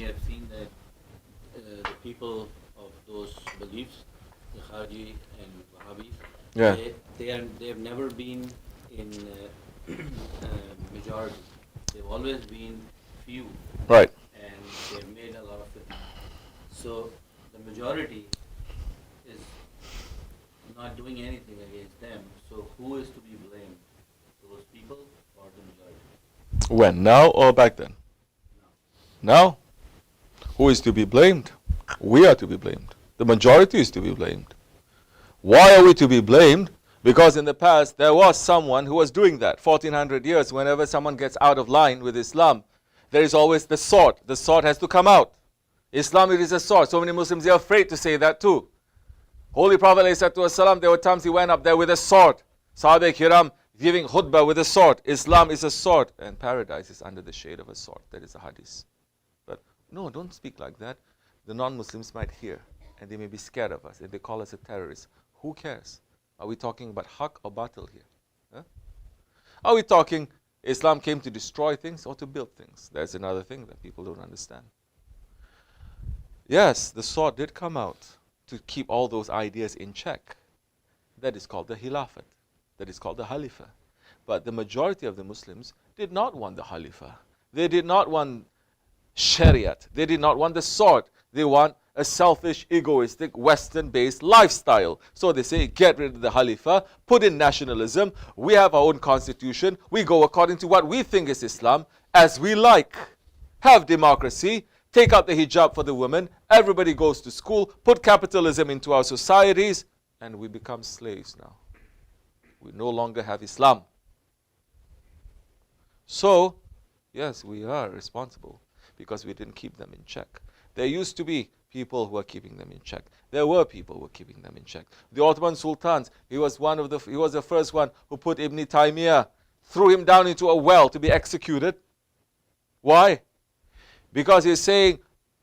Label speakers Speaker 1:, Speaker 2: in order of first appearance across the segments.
Speaker 1: we have seen that the people of those beliefs, the Khawarij and Wahhabis,
Speaker 2: Yeah.
Speaker 1: they have never been in majority. They've always been few,
Speaker 2: Right.
Speaker 1: and they've made a lot of fitna. So the majority is not doing anything against them. So who is to be blamed? Those people or the majority?
Speaker 2: When? Now or back then? Now? Who is to be blamed? We are to be blamed. The majority is to be blamed. Why are we to be blamed? Because in the past there was someone who was doing that. 1400 years, whenever someone gets out of line with Islam, there is always the sword. The sword has to come out. Islam, it is a sword. So many Muslims, they are afraid to say that too. Holy Prophet ﷺ, there were times he went up there with a sword. Sahaba Kiram giving khutbah with a sword. Islam is a sword. And paradise is under the shade of a sword. That is a hadith. But no, don't speak like that. The non-Muslims might hear. And they may be scared of us. And they call us a terrorist. Who cares? Are we talking about haq or batil here? Huh? Are we talking Islam came to destroy things or to build things? That's another thing that people don't understand. Yes, the sword did come out to keep all those ideas in check. That is called the Khilafat. That is called the Khalifa. But the majority of the Muslims did not want the Khalifa. They did not want Shariat. They did not want the sword. They want a selfish, egoistic, Western-based lifestyle. So they say, get rid of the Khalifa, put in nationalism, we have our own constitution, we go according to what we think is Islam, as we like. Have democracy, take out the hijab for the women, everybody goes to school, put capitalism into our societies, and we become slaves now. We no longer have Islam. So, yes, we are responsible because we didn't keep them in check. There used to be people who were keeping them in check. There were people who were keeping them in check. The Ottoman sultans, he was the first one who put Ibn Taymiyyah, threw him down into a well to be executed. Why? Because he's saying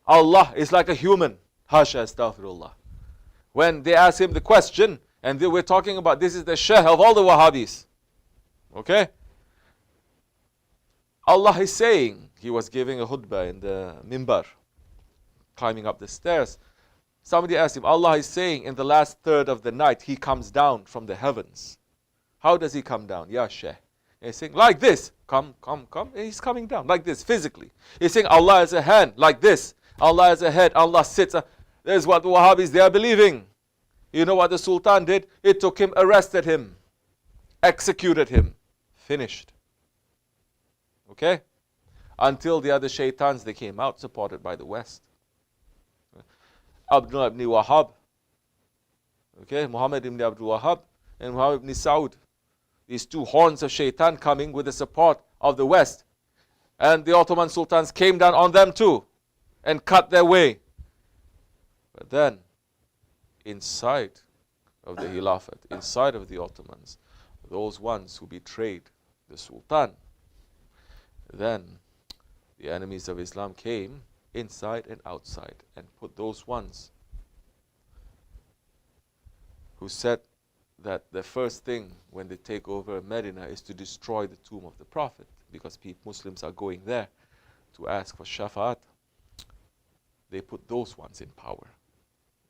Speaker 2: Allah is like a human. Hasha astaghfirullah. When they asked him the question, and they were talking about this is the Shaykh of all the Wahhabis. Okay? Allah is saying, he was giving a khutbah in the mimbar, climbing up the stairs. Somebody asked him, Allah is saying in the last third of the night, he comes down from the heavens. How does he come down? Ya Shaykh. He's saying, like this. Come. And he's coming down, like this, physically. He's saying, Allah has a hand, like this. Allah has a head, Allah sits. That is what the Wahhabis, they are believing. You know what the Sultan did? He took him, arrested him, executed him. Finished. Okay? Until the other shaitans, they came out, supported by the West. Abdullah ibn Wahhab, okay, Muhammad ibn Abdul Wahhab and Muhammad ibn Saud. These two horns of shaitan coming with the support of the West. And the Ottoman sultans came down on them too and cut their way. But then, inside of the Khilafat, inside of the Ottomans, those ones who betrayed the Sultan, then the enemies of Islam came inside and outside and put those ones who said that the first thing when they take over Medina is to destroy the tomb of the Prophet, because Muslims are going there to ask for shafa'at. They put those ones in power,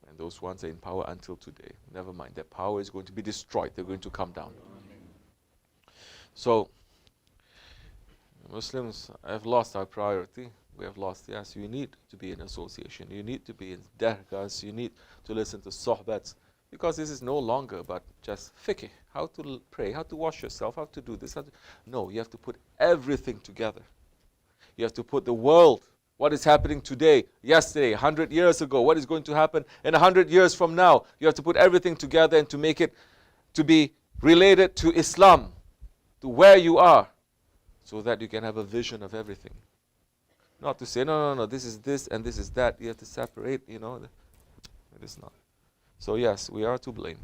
Speaker 2: and those ones are in power until today. Never mind, their power is going to be destroyed. They're going to come down. So Muslims have lost our priority. We have lost, yes, you need to be in association. You need to be in dargas. You need to listen to sohbats. Because this is no longer but just fiqh. How to pray, how to wash yourself, how to do this. No, you have to put everything together. You have to put the world, what is happening today, yesterday, 100 years ago, what is going to happen in 100 years from now. You have to put everything together and to make it to be related to Islam, to where you are, so that you can have a vision of everything. Not to say, no, this is this and this is that. You have to separate, It is not. So yes, we are to blame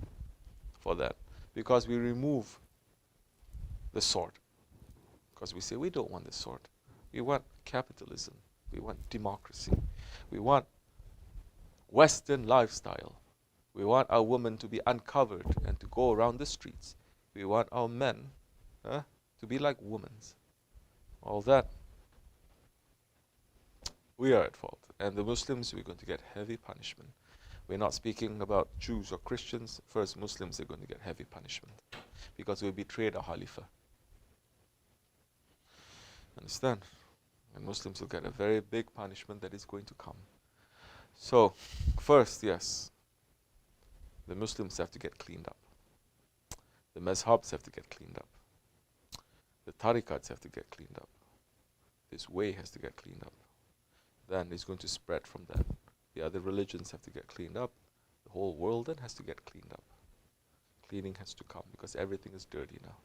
Speaker 2: for that. Because we remove the sword. Because we say, we don't want the sword. We want capitalism. We want democracy. We want Western lifestyle. We want our women to be uncovered and to go around the streets. We want our men to be like women. All that. We are at fault. And the Muslims, we're going to get heavy punishment. We're not speaking about Jews or Christians. First, Muslims are going to get heavy punishment because we betrayed our Khalifa. Understand? And Muslims will get a very big punishment that is going to come. So, first, yes, the Muslims have to get cleaned up. The mazhabs have to get cleaned up. The tariqats have to get cleaned up. This way has to get cleaned up. Then it's going to spread from that. The other religions have to get cleaned up. The whole world then has to get cleaned up. Cleaning has to come because everything is dirty now.